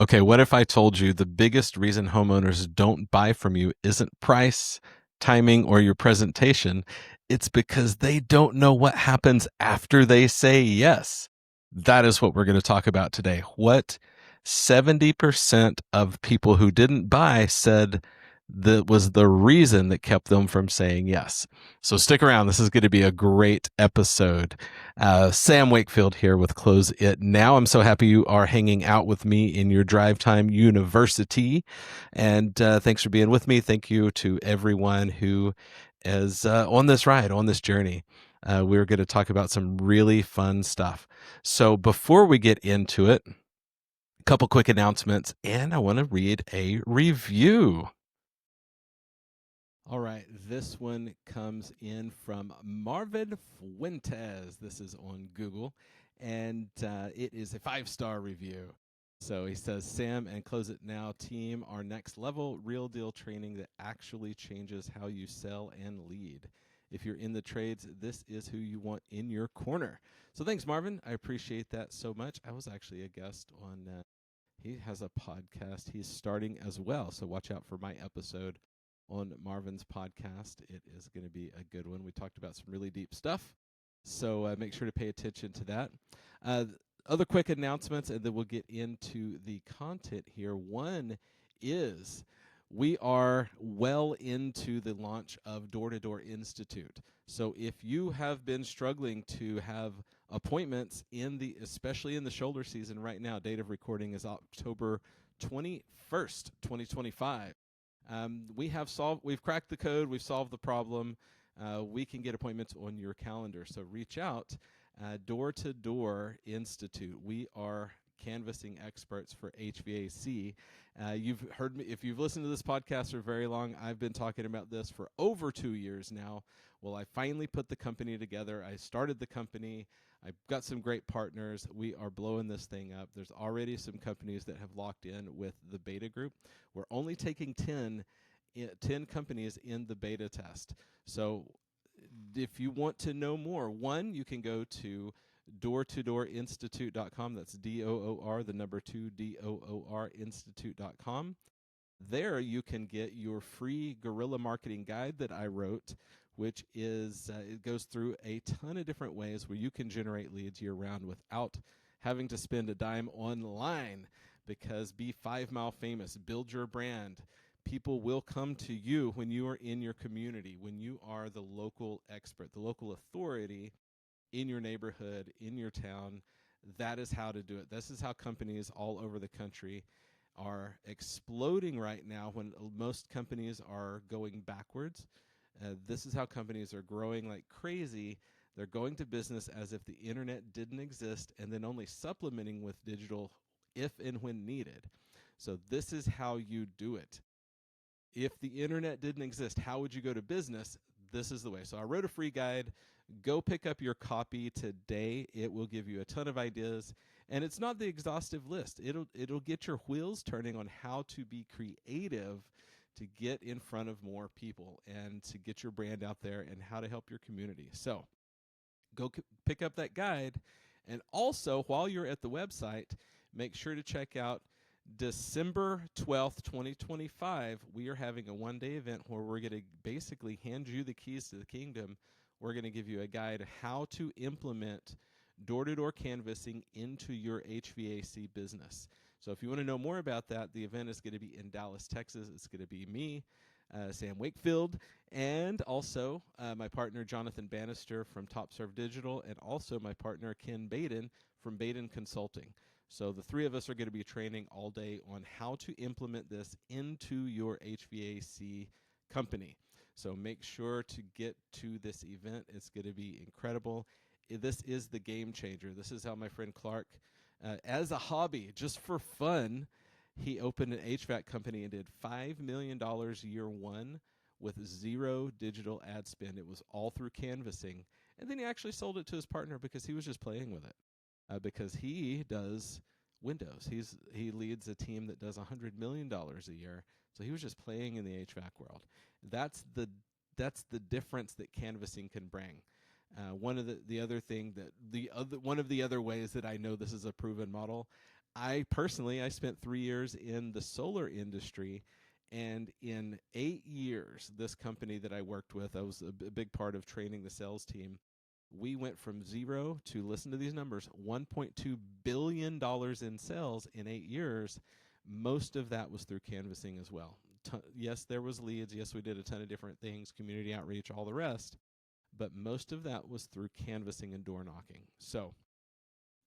Okay, what if I told you the biggest reason homeowners don't buy from you isn't price, timing, or your presentation? It's because they don't know what happens after they say yes. That is what we're going to talk about today. What 70% of people who didn't buy said that was the reason that kept them from saying yes. So stick around. This is going to be a great episode. Sam Wakefield here with Close It Now. I'm so happy you are hanging out with me in your Drive Time University. And thanks for being with me. Thank you to everyone who is on this ride, on this journey. We're going to talk about some really fun stuff. So before we get into it, a couple quick announcements, and I want to read a review. All right, this one comes in from Marvin Fuentes. This is on Google, and it is a 5-star review. So he says, Sam and Close It Now team are next level, real deal training that actually changes how you sell and lead. If you're in the trades, this is who you want in your corner. So thanks, Marvin. I appreciate that so much. I was actually a guest on, he has a podcast he's starting as well. So watch out for my episode on Marvin's podcast. It is going to be a good one. We talked about some really deep stuff, so make sure to pay attention to that. Other quick announcements, and then we'll get into the content here. One is we are well into the launch of Door to Door Institute. So if you have been struggling to have appointments especially in the shoulder season right now, date of recording is October 21st, 2025. We've cracked the code, we've solved the problem. We can get appointments on your calendar. So reach out. Door to Door Institute. We are canvassing experts for HVAC. You've heard me, if you've listened to this podcast for very long, I've been talking about this for over 2 years now. Well, I finally put the company together. I started the company. I've got some great partners. We are blowing this thing up. There's already some companies that have locked in with the beta group. We're only taking 10 companies in the beta test. So if you want to know more, one, you can go to doortodoorinstitute.com. That's DOOR, the number 2, DOOR institute.com. There you can get your free guerrilla marketing guide that I wrote, which is it goes through a ton of different ways where you can generate leads year round without having to spend a dime online. Because be 5 Mile famous, build your brand. People will come to you when you are in your community, when you are the local expert, the local authority in your neighborhood, in your town. That is how to do it. This is how companies all over the country are exploding right now when most companies are going backwards. This is how companies are growing like crazy. They're going to business as if the internet didn't exist and then only supplementing with digital if and when needed. So this is how you do it. If the internet didn't exist, how would you go to business? This is the way. So I wrote a free guide. Go pick up your copy today. It will give you a ton of ideas. And it's not the exhaustive list. It'll get your wheels turning on how to be creative to get in front of more people and to get your brand out there and how to help your community. So go pick up that guide. And also, while you're at the website, make sure to check out December 12th, 2025. We are having a one-day event where we're going to basically hand you the keys to the kingdom. We're going to give you a guide how to implement door-to-door canvassing into your HVAC business. So if you want to know more about that, the event is going to be in Dallas, Texas. It's going to be me, Sam Wakefield, and also my partner Jonathan Bannister from Top Serve Digital, and also my partner Ken Baden from Baden Consulting. So the three of us are going to be training all day on how to implement this into your HVAC company. So make sure to get to this event. It's going to be incredible. This is the game changer. This is how my friend Clark, as a hobby, just for fun, he opened an HVAC company and did $5 million year one with zero digital ad spend. It was all through canvassing. And then he actually sold it to his partner because he was just playing with it. Because he does Windows. He leads a team that does $100 million a year. So he was just playing in the HVAC world. That's the difference that canvassing can bring. One of the other ways that I know this is a proven model. I personally, I spent 3 years in the solar industry, and in 8 years, this company that I worked with, I was a big part of training the sales team. We went from zero to, listen to these numbers, $1.2 billion in sales in 8 years. Most of that was through canvassing as well. Yes, there was leads. Yes, we did a ton of different things, community outreach, all the rest. But most of that was through canvassing and door knocking. So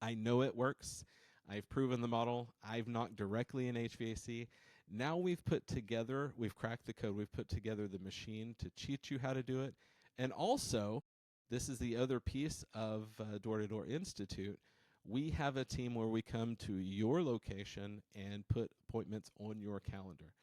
I know it works. I've proven the model. I've knocked directly in HVAC. Now we've cracked the code. We've put together the machine to teach you how to do it. And also, this is the other piece of Door to Door Institute. We have a team where we come to your location and put appointments on your calendar.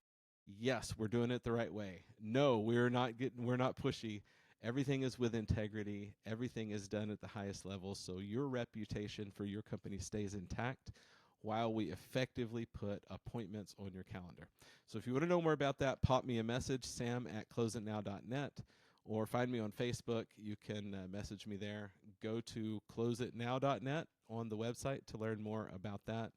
Yes, we're doing it the right way. No, we're not pushy. Everything is with integrity. Everything is done at the highest level, so your reputation for your company stays intact while we effectively put appointments on your calendar. So if you want to know more about that, pop me a message, sam@closeitnow.net, or find me on Facebook. You can message me there. Go to closeitnow.net on the website to learn more about that.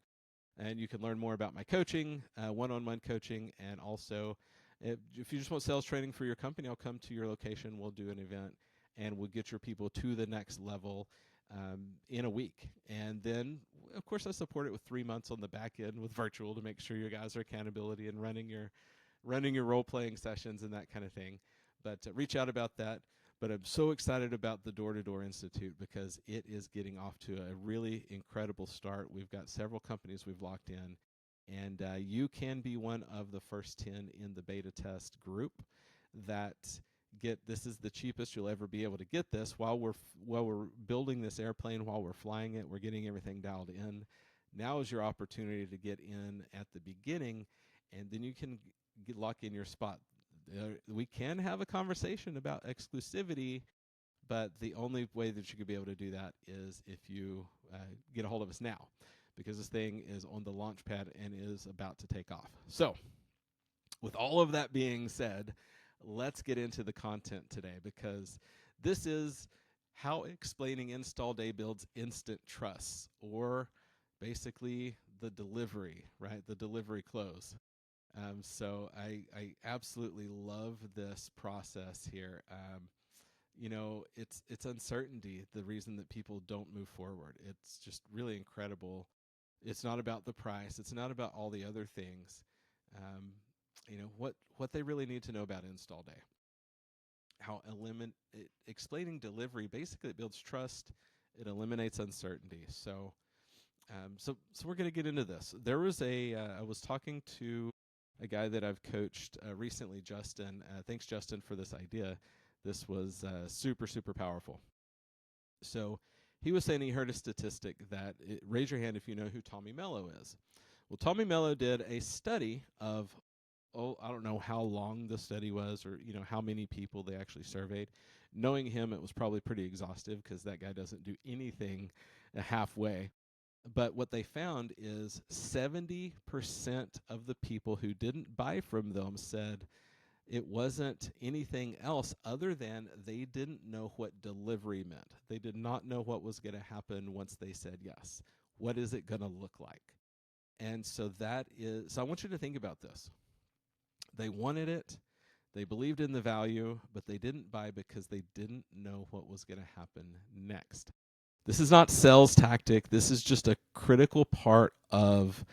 And you can learn more about my coaching, one-on-one coaching, and also if you just want sales training for your company, I'll come to your location. We'll do an event, and we'll get your people to the next level in a week. And then, of course, I support it with 3 months on the back end with virtual to make sure your guys are accountability and running your role-playing sessions and that kind of thing. But reach out about that. But I'm so excited about the Door to Door Institute because it is getting off to a really incredible start. We've got several companies we've locked in, and you can be one of the first 10 in the beta test group that this is the cheapest you'll ever be able to get this while we're building this airplane, while we're flying it, we're getting everything dialed in. Now is your opportunity to get in at the beginning, and then you can lock in your spot. We can have a conversation about exclusivity, but the only way that you could be able to do that is if you get a hold of us now, because this thing is on the launch pad and is about to take off. So with all of that being said, let's get into the content today, because this is how explaining install day builds instant trust, or basically the delivery, right? The delivery close. So I absolutely love this process here. It's uncertainty, the reason that people don't move forward. It's just really incredible. It's not about the price. It's not about all the other things. What they really need to know about install day. Explaining delivery, basically it builds trust. It eliminates uncertainty. So we're going to get into this. There was I was talking to a guy that I've coached recently, Justin. Thanks, Justin, for this idea. This was super, super powerful. So he was saying he heard a statistic that, raise your hand if you know who Tommy Mello is. Well, Tommy Mello did a study of, I don't know how long the study was, or how many people they actually surveyed. Knowing him, it was probably pretty exhaustive because that guy doesn't do anything halfway. But what they found is 70% of the people who didn't buy from them said it wasn't anything else other than they didn't know what delivery meant. They did not know what was going to happen once they said yes. What is it going to look like? And so so I want you to think about this. They wanted it. They believed in the value, but they didn't buy because they didn't know what was going to happen next. This is not sales tactic. This is just a critical part of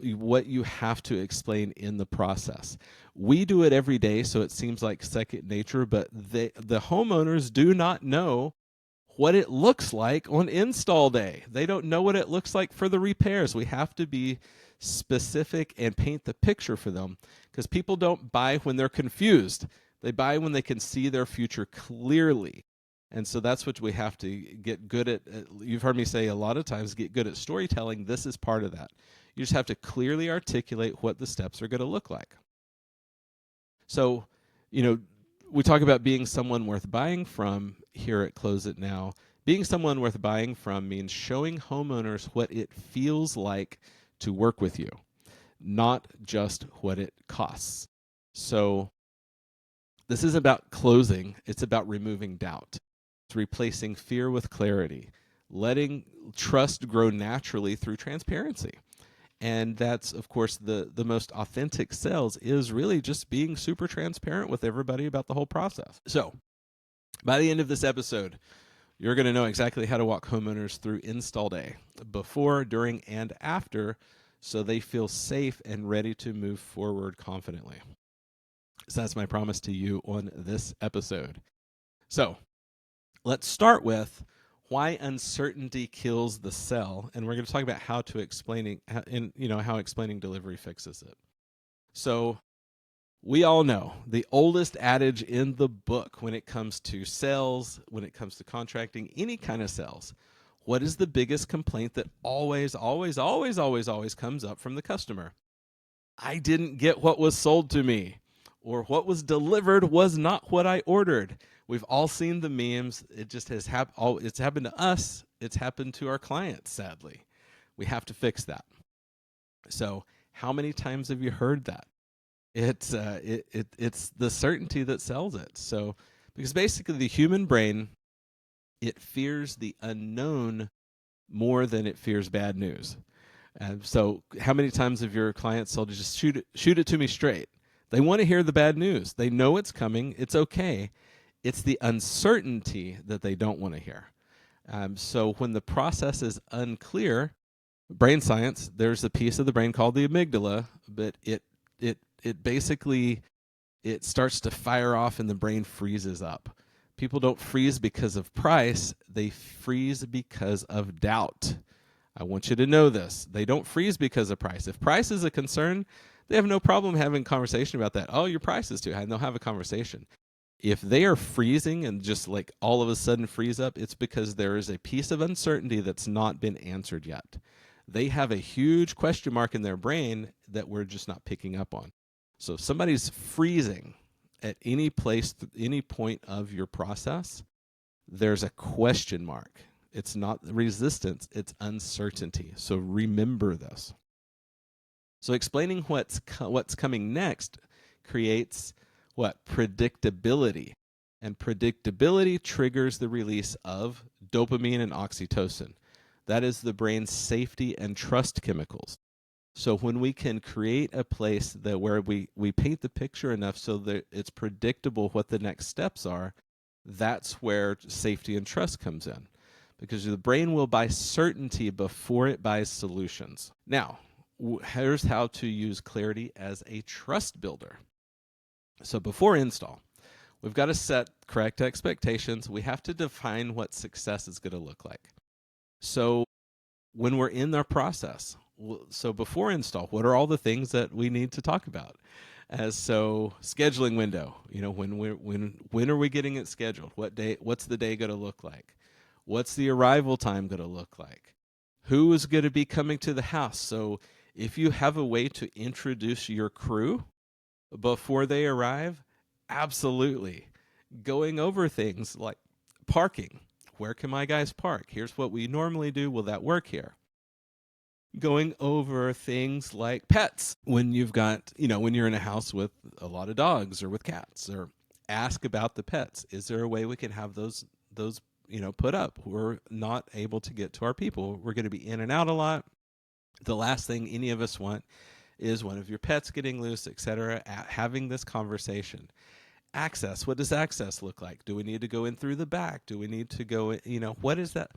what you have to explain in the process. We do it every day, so it seems like second nature, but the homeowners do not know what it looks like on install day. They don't know what it looks like for the repairs. We have to be specific and paint the picture for them, because people don't buy when they're confused. They buy when they can see their future clearly. And so that's what we have to get good at. You've heard me say a lot of times, get good at storytelling. This is part of that. You just have to clearly articulate what the steps are going to look like. So, we talk about being someone worth buying from here at Close It Now. Being someone worth buying from means showing homeowners what it feels like to work with you, not just what it costs. So this is about closing. It's about removing doubt. It's replacing fear with clarity, letting trust grow naturally through transparency. And that's, of course, the most authentic sales is really just being super transparent with everybody about the whole process. So by the end of this episode, you're going to know exactly how to walk homeowners through install day, before, during, and after, so they feel safe and ready to move forward confidently. So that's my promise to you on this episode. So let's start with why uncertainty kills the sell, and we're going to talk about how explaining delivery fixes it. So we all know the oldest adage in the book when it comes to sales, when it comes to contracting, any kind of sales. What is the biggest complaint that always comes up from the customer? I didn't get what was sold to me, or what was delivered was not what I ordered. We've all seen the memes. It just has it's happened to us. It's happened to our clients, sadly. We have to fix that. So how many times have you heard that? It's the certainty that sells it. So because basically the human brain, it fears the unknown more than it fears bad news. So how many times have your clients told you, just shoot it to me straight? They want to hear the bad news. They know it's coming. It's okay. It's the uncertainty that they don't want to hear. So when the process is unclear, brain science, there's a piece of the brain called the amygdala, but it basically, it starts to fire off and the brain freezes up. People don't freeze because of price. They freeze because of doubt. I want you to know this. They don't freeze because of price. If price is a concern, they have no problem having a conversation about that. Oh, your price is too high. And they'll have a conversation. If they are freezing and just like all of a sudden freeze up, it's because there is a piece of uncertainty that's not been answered yet. They have a huge question mark in their brain that we're just not picking up on. So if somebody's freezing at any place, any point of your process, there's a question mark. It's not resistance, it's uncertainty. So remember this. So explaining what's coming next creates what? Predictability. And predictability triggers the release of dopamine and oxytocin. That is the brain's safety and trust chemicals. So when we can create a place that where we paint the picture enough so that it's predictable what the next steps are, that's where safety and trust comes in. Because the brain will buy certainty before it buys solutions. Now, here's how to use clarity as a trust builder. So before install, we've got to set correct expectations. We have to define what success is going to look like. So when we're in our process, so before install, what are all the things that we need to talk about? So scheduling window, when are we getting it scheduled? What day? What's the day going to look like? What's the arrival time going to look like? Who is going to be coming to the house? So if you have a way to introduce your crew before they arrive, absolutely. Going over things like parking. Where can my guys park? Here's what we normally do. Will that work here? Going over things like pets. When you've got, when you're in a house with a lot of dogs or with cats, or ask about the pets. Is there a way we can have those put up? We're not able to get to our people. We're going to be in and out a lot. The last thing any of us want is one of your pets getting loose, etc. Having this conversation. Access. What does access look like? Do we need to go in through the back? Do we need to go in, what is that?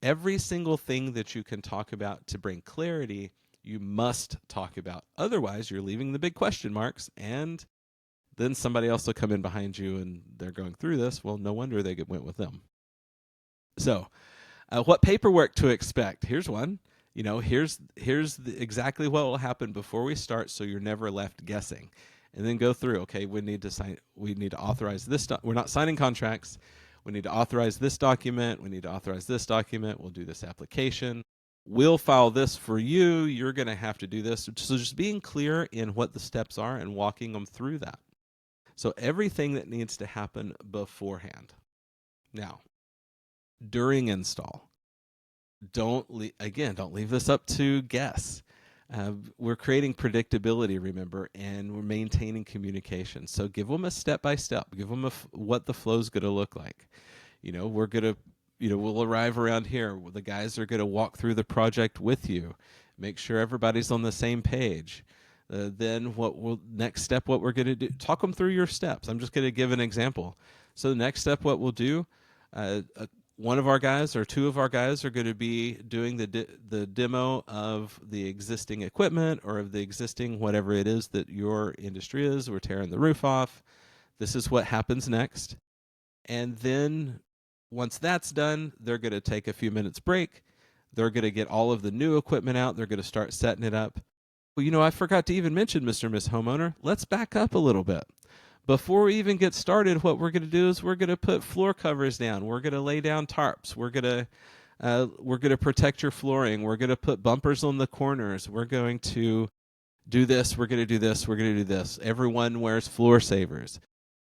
Every single thing that you can talk about to bring clarity, you must talk about. Otherwise, you're leaving the big question marks, and then somebody else will come in behind you and they're going through this. Well, no wonder they went with them. So what paperwork to expect? Here's one. Here's exactly what will happen before we start, so you're never left guessing. And then go through, okay, we need to authorize this. We're not signing contracts. We need to authorize this document. We need to authorize this document. We'll do this application. We'll file this for you. You're going to have to do this. So just being clear in what the steps are and walking them through that. So everything that needs to happen beforehand. Now, during install, don't leave this up to guess. We're creating predictability, remember, and we're maintaining communication. So give them a step-by-step. Give them what the flow is going to look like. We're going to we'll arrive around here. The guys are going to walk through the project with you, make sure everybody's on the same page. Then next step, what we're going to do, talk them through your steps. I'm just going to give an example. So the next step, what we'll do, one of our guys or two of our guys are going to be doing the demo of the existing equipment or of the existing whatever it is that your industry is. We're tearing the roof off. This is what happens next. And then once that's done, they're going to take a few minutes break. They're going to get all of the new equipment out. They're going to start setting it up. Well, I forgot to even mention, Mr. and Miss Homeowner, let's back up a little bit. Before we even get started, what we're going to do is we're going to put floor covers down. We're going to lay down tarps. We're going to protect your flooring. We're going to put bumpers on the corners. We're going to do this. We're going to do this. We're going to do this. Everyone wears floor savers.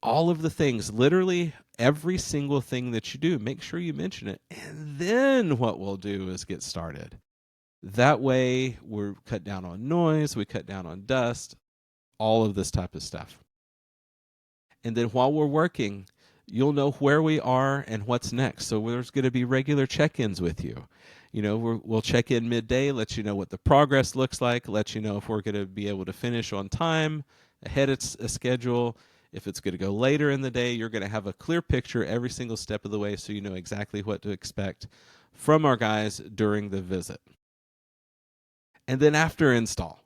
All of the things, literally every single thing that you do, make sure you mention it. And then what we'll do is get started. That way, we're cut down on noise. We cut down on dust, all of this type of stuff. And then while we're working, you'll know where we are and what's next. So there's going to be regular check-ins with you. We'll check in midday, let you know what the progress looks like, let you know if we're going to be able to finish on time, ahead of a schedule. If it's going to go later in the day, you're going to have a clear picture every single step of the way so you know exactly what to expect from our guys during the visit. And then after install,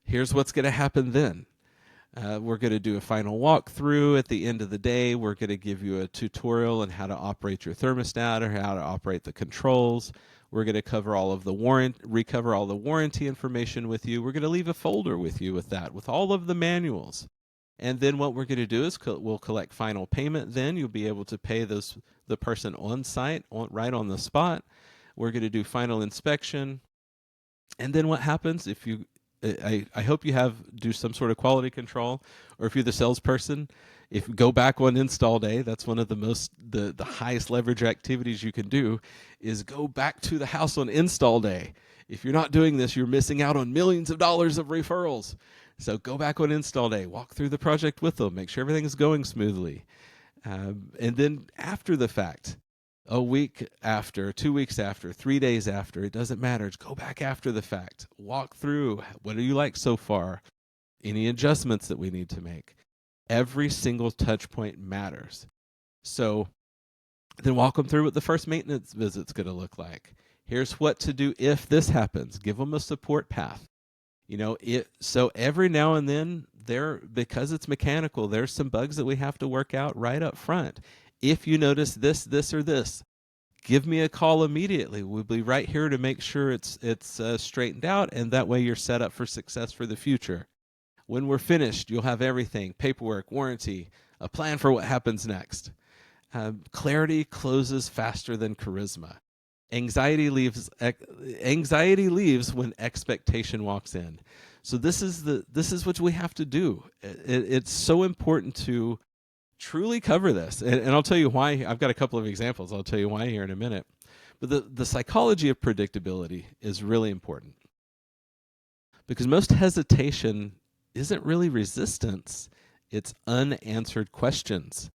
here's what's going to happen then. We're going to do a final walkthrough at the end of the day. We're going to give you a tutorial on how to operate your thermostat or how to operate the controls. We're going to recover all the warranty information with you. We're going to leave a folder with you with all of the manuals. And then what we're going to do is we'll collect final payment. Then you'll be able to pay the person on site, right on the spot. We're going to do final inspection. And then what happens if I hope you do some sort of quality control, or if you're the salesperson, if you go back on install day, that's one of the highest leverage activities you can do, is go back to the house on install day. If you're not doing this, you're missing out on millions of dollars of referrals. So go back on install day, walk through the project with them, make sure everything is going smoothly. And then after the fact, a week after, 2 weeks after, 3 days after, it doesn't matter. Just go back after the fact. Walk through. What do you like so far? Any adjustments that we need to make? Every single touch point matters. So then walk them through what the first maintenance visit's going to look like. Here's what to do if this happens. Give them a support path. So every now and then, because it's mechanical, there's some bugs that we have to work out right up front. If you notice this, or this, give me a call immediately. We'll be right here to make sure it's straightened out, and that way you're set up for success for the future. When we're finished, you'll have everything: paperwork, warranty, a plan for what happens next. Clarity closes faster than charisma. Anxiety leaves when expectation walks in. So this is what we have to do. It's so important to truly cover this. And I'll tell you why. I've got a couple of examples. I'll tell you why here in a minute. But the psychology of predictability is really important, because most hesitation isn't really resistance. It's unanswered questions.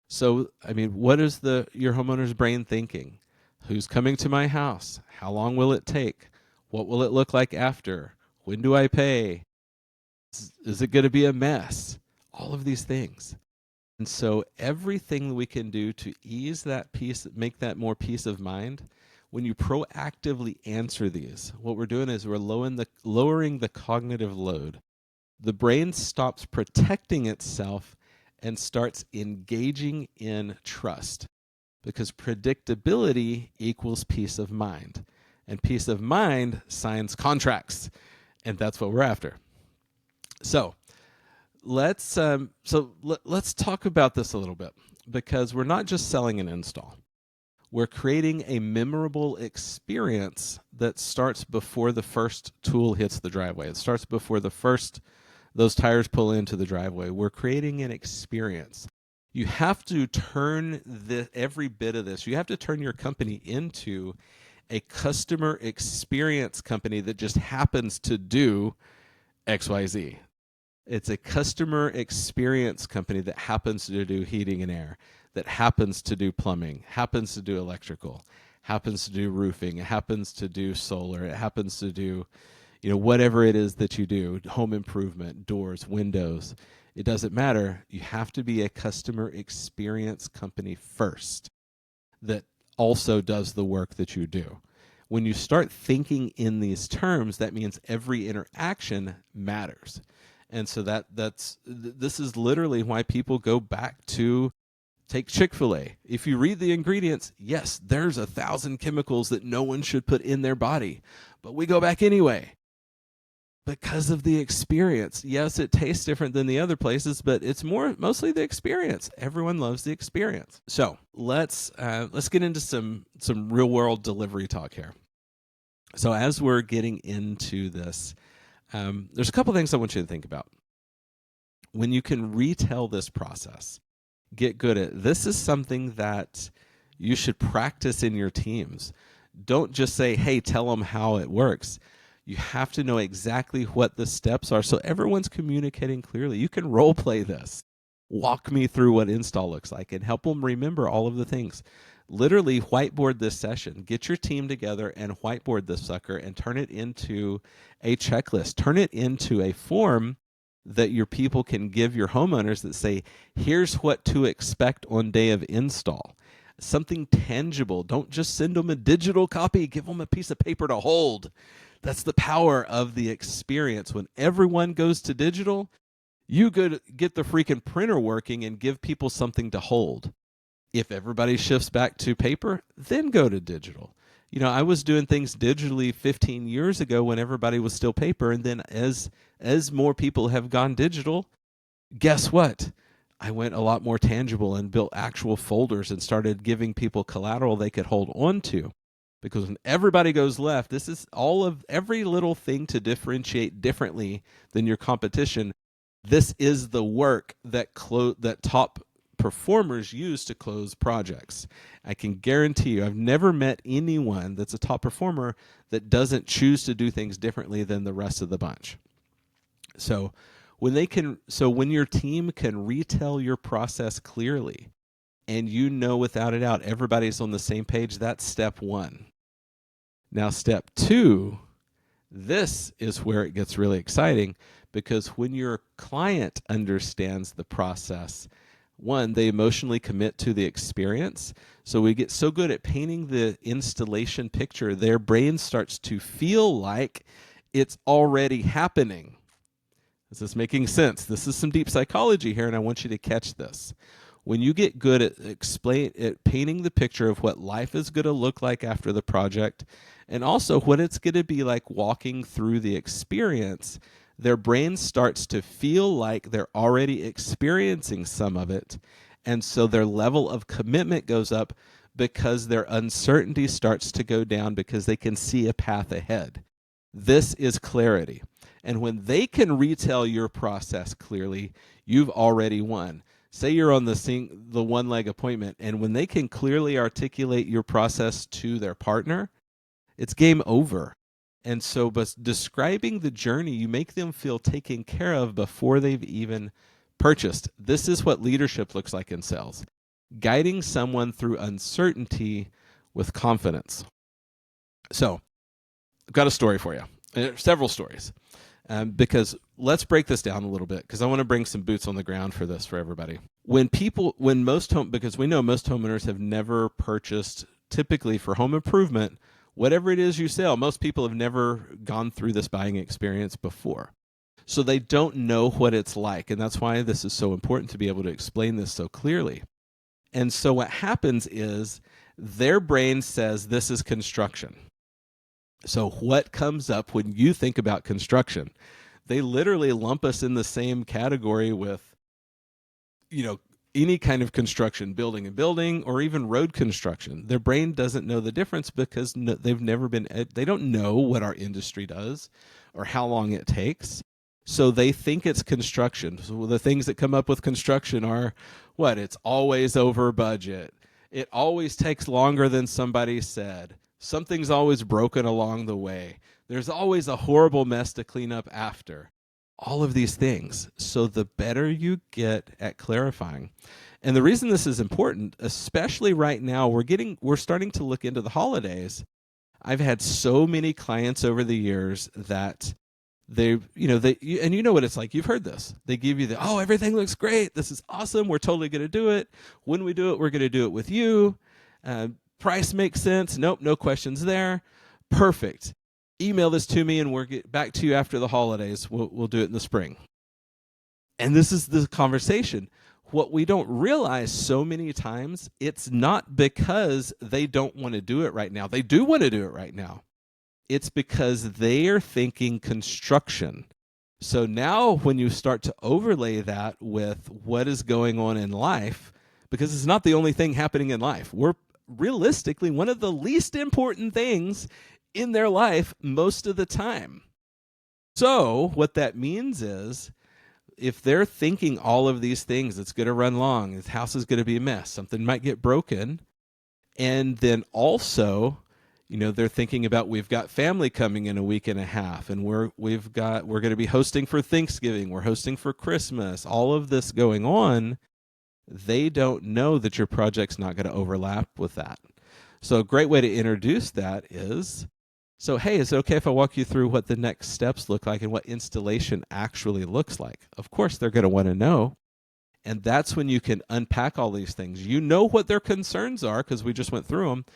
So, what is your homeowner's brain thinking? Who's coming to my house? How long will it take? What will it look like after? When do I pay? Is it going to be a mess? All of these things. And so everything we can do to ease that piece, make that more peace of mind, when you proactively answer these, what we're doing is we're lowering the cognitive load. The brain stops protecting itself and starts engaging in trust, because predictability equals peace of mind. And peace of mind signs contracts, and that's what we're after. So let's talk about this a little bit, because we're not just selling an install. We're creating a memorable experience that starts before the first tool hits the driveway. It starts before those tires pull into the driveway. We're creating an experience. You have to turn every bit of this. You have to turn your company into a customer experience company that just happens to do XYZ. It's a customer experience company that happens to do heating and air. that happens to do plumbing, happens to do electrical, happens to do roofing, it happens to do solar, it happens to do, whatever it is that you do, home improvement, doors, windows, it doesn't matter. You have to be a customer experience company first that also does the work that you do. When you start thinking in these terms, that means every interaction matters. And so this is literally why people go back to take Chick-fil-A. If you read the ingredients, yes, there's 1,000 chemicals that no one should put in their body, but we go back anyway because of the experience. Yes, it tastes different than the other places, but it's mostly the experience. Everyone loves the experience. So let's get into some real world delivery talk here. So as we're getting into this, there's a couple things I want you to think about. When you can retell this process, get good at it. This is something that you should practice in your teams. Don't just say, hey, tell them how it works. You have to know exactly what the steps are so everyone's communicating clearly. You can role play this. Walk me through what install looks like and help them remember all of the things. Literally whiteboard this session. Get your team together and whiteboard this sucker and turn it into a checklist. Turn it into a form that your people can give your homeowners that say, here's what to expect on day of install. Something tangible. Don't just send them a digital copy. Give them a piece of paper to hold. That's the power of the experience. When everyone goes to digital, you get the freaking printer working and give people something to hold. If everybody shifts back to paper, then go to digital. I was doing things digitally 15 years ago when everybody was still paper, and then as more people have gone digital, guess what? I went a lot more tangible and built actual folders and started giving people collateral they could hold on to. Because when everybody goes left, this is all of every little thing to differentiate differently than your competition. This is the work that top performers use to close projects. I can guarantee you, I've never met anyone that's a top performer that doesn't choose to do things differently than the rest of the bunch. So when your team can retell your process clearly, and without a doubt everybody's on the same page, that's step one. Now, step two, this is where it gets really exciting, because when your client understands the process, one, they emotionally commit to the experience. So we get so good at painting the installation picture, their brain starts to feel like it's already happening. Is this making sense? This is some deep psychology here, and I want you to catch this. When you get good at painting the picture of what life is going to look like after the project, and also what it's going to be like walking through the experience, their brain starts to feel like they're already experiencing some of it. And so their level of commitment goes up because their uncertainty starts to go down because they can see a path ahead. This is clarity. And when they can retell your process clearly, you've already won. Say you're on the one-leg appointment, and when they can clearly articulate your process to their partner, it's game over. And so by describing the journey, you make them feel taken care of before they've even purchased. This is what leadership looks like in sales. Guiding someone through uncertainty with confidence. So I've got a story for you. Several stories. Because let's break this down a little bit, because I want to bring some boots on the ground for this for everybody. Because we know most homeowners have never purchased, typically for home improvement, whatever it is you sell, most people have never gone through this buying experience before. So they don't know what it's like, and that's why this is so important to be able to explain this so clearly. And so what happens is their brain says this is construction. So what comes up when you think about construction? They literally lump us in the same category with, any kind of construction, building and building, or even road construction. Their brain doesn't know the difference because they don't know what our industry does or how long it takes. So they think it's construction. So the things that come up with construction are it's always over budget. It always takes longer than somebody said. Something's always broken along the way. There's always a horrible mess to clean up after. all of these things. So the better you get at clarifying. And the reason this is important, especially right now, we're starting to look into the holidays. I've had so many clients over the years that and you know what it's like. You've heard this. They give you oh, everything looks great. This is awesome. We're totally going to do it. When we do it, we're going to do it with you. Price makes sense. Nope, no questions there. Perfect. Email this to me and we'll get back to you after the holidays. We'll do it in the spring. And this is the conversation. What we don't realize so many times, it's not because they don't want to do it right now. They do want to do it right now. It's because they are thinking construction. So now when you start to overlay that with what is going on in life, because it's not the only thing happening in life, we're realistically one of the least important things in their life most of the time. So what that means is, if they're thinking all of these things, it's going to run long, this house is going to be a mess, something might get broken, and then also, they're thinking about, we've got family coming in a week and a half, and we're going to be hosting for Thanksgiving, we're hosting for Christmas, all of this going on. They don't know that your project's not going to overlap with that. So a great way to introduce that is, so hey, is it okay if I walk you through what the next steps look like and what installation actually looks like? Of course, they're going to want to know. And that's when you can unpack all these things. You know what their concerns are because we just went through them.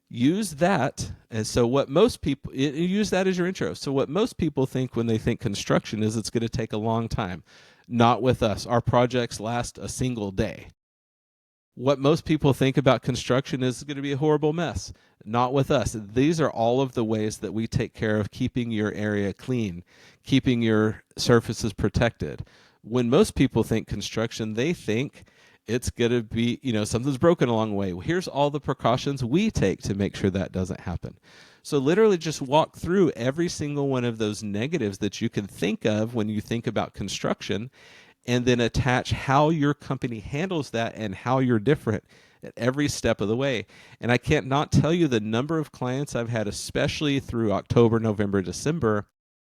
Use that. And so what most people, use that as your intro. So what most people think when they think construction is it's going to take a long time. Not with us. Our projects last a single day. What most people think about construction is going to be a horrible mess. Not with us. These are all of the ways that we take care of keeping your area clean, keeping your surfaces protected. When most people think construction, they think it's going to be, something's broken along the way. Well, here's all the precautions we take to make sure that doesn't happen. So literally just walk through every single one of those negatives that you can think of when you think about construction, and then attach how your company handles that and how you're different at every step of the way. And I can't not tell you the number of clients I've had, especially through October, November, December,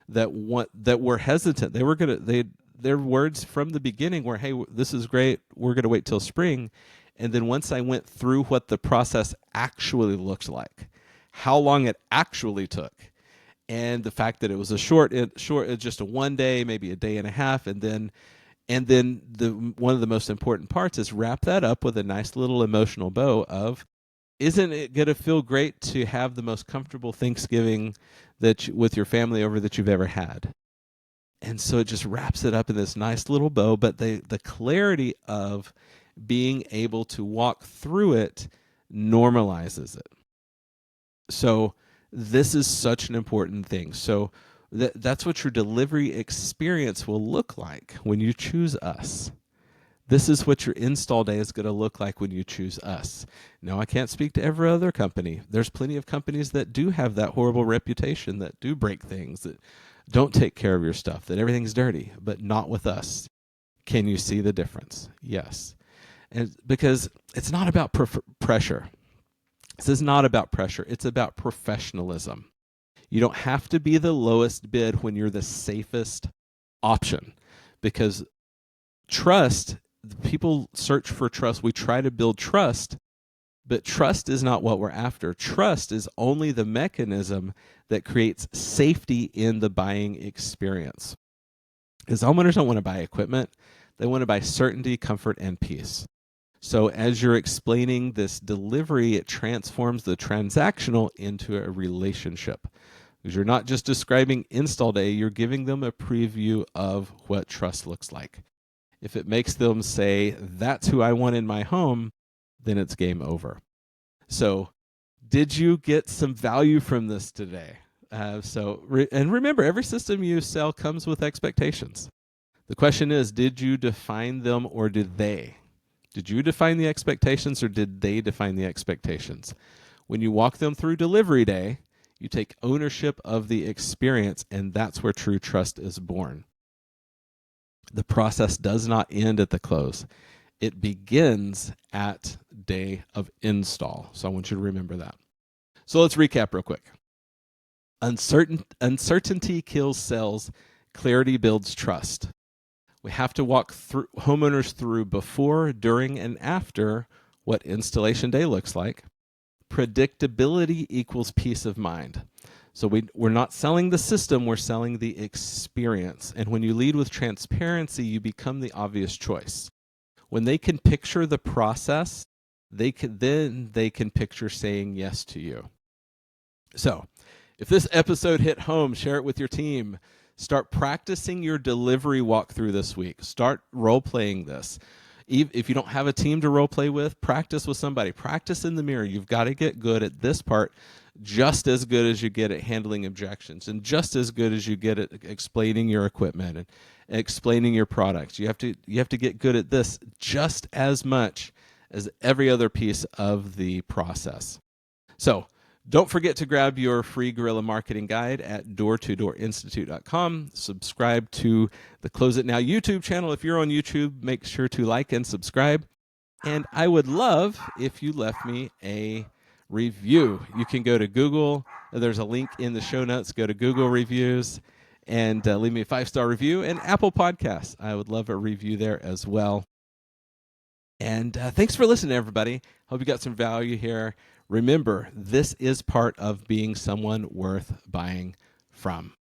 that were hesitant. Their words from the beginning were, hey, this is great, we're going to wait till spring. And then once I went through what the process actually looks like, how long it actually took, and the fact that it was just a 1 day, maybe a day and a half, and then one of the most important parts is wrap that up with a nice little emotional bow of, isn't it going to feel great to have the most comfortable Thanksgiving with your family over that you've ever had? And so it just wraps it up in this nice little bow, but the clarity of being able to walk through it normalizes it. So this is such an important thing. So that's what your delivery experience will look like when you choose us. This is what your install day is going to look like when you choose us. Now, I can't speak to every other company. There's plenty of companies that do have that horrible reputation, that do break things, that don't take care of your stuff, that everything's dirty, but not with us. Can you see the difference? Yes. And because it's not about pressure. This is not about pressure. It's about professionalism. You don't have to be the lowest bid when you're the safest option, because trust, people search for trust. We try to build trust, but trust is not what we're after. Trust is only the mechanism that creates safety in the buying experience. Because homeowners don't want to buy equipment. They want to buy certainty, comfort, and peace. So as you're explaining this delivery, it transforms the transactional into a relationship. Because you're not just describing install day, you're giving them a preview of what trust looks like. If it makes them say, that's who I want in my home, then it's game over. So did you get some value from this today? And remember, every system you sell comes with expectations. The question is, did you define them or did they? Did you define the expectations or did they define the expectations? When you walk them through delivery day, you take ownership of the experience, and that's where true trust is born. The process does not end at the close. It begins at day of install. So I want you to remember that. So let's recap real quick. Uncertainty kills sales. Clarity builds trust. We have to walk through homeowners through before, during, and after what installation day looks like. Predictability equals peace of mind. So we're not selling the system, we're selling the experience. And when you lead with transparency, you become the obvious choice. When they can picture the process, they can picture saying yes to you. So if this episode hit home, share it with your team. Start practicing your delivery walkthrough this week. Start role-playing this. If you don't have a team to role-play with, practice with somebody. Practice in the mirror. You've got to get good at this part just as good as you get at handling objections and just as good as you get at explaining your equipment and explaining your products. You have to get good at this just as much as every other piece of the process. So don't forget to grab your free guerrilla marketing guide at doortodoorinstitute.com. Subscribe to the Close It Now YouTube channel. If you're on YouTube, make sure to like and subscribe. And I would love if you left me a review. You can go to Google. There's a link in the show notes. Go to Google Reviews and leave me a 5-star review. And Apple Podcasts. I would love a review there as well. And thanks for listening, everybody. Hope you got some value here. Remember, this is part of being someone worth buying from.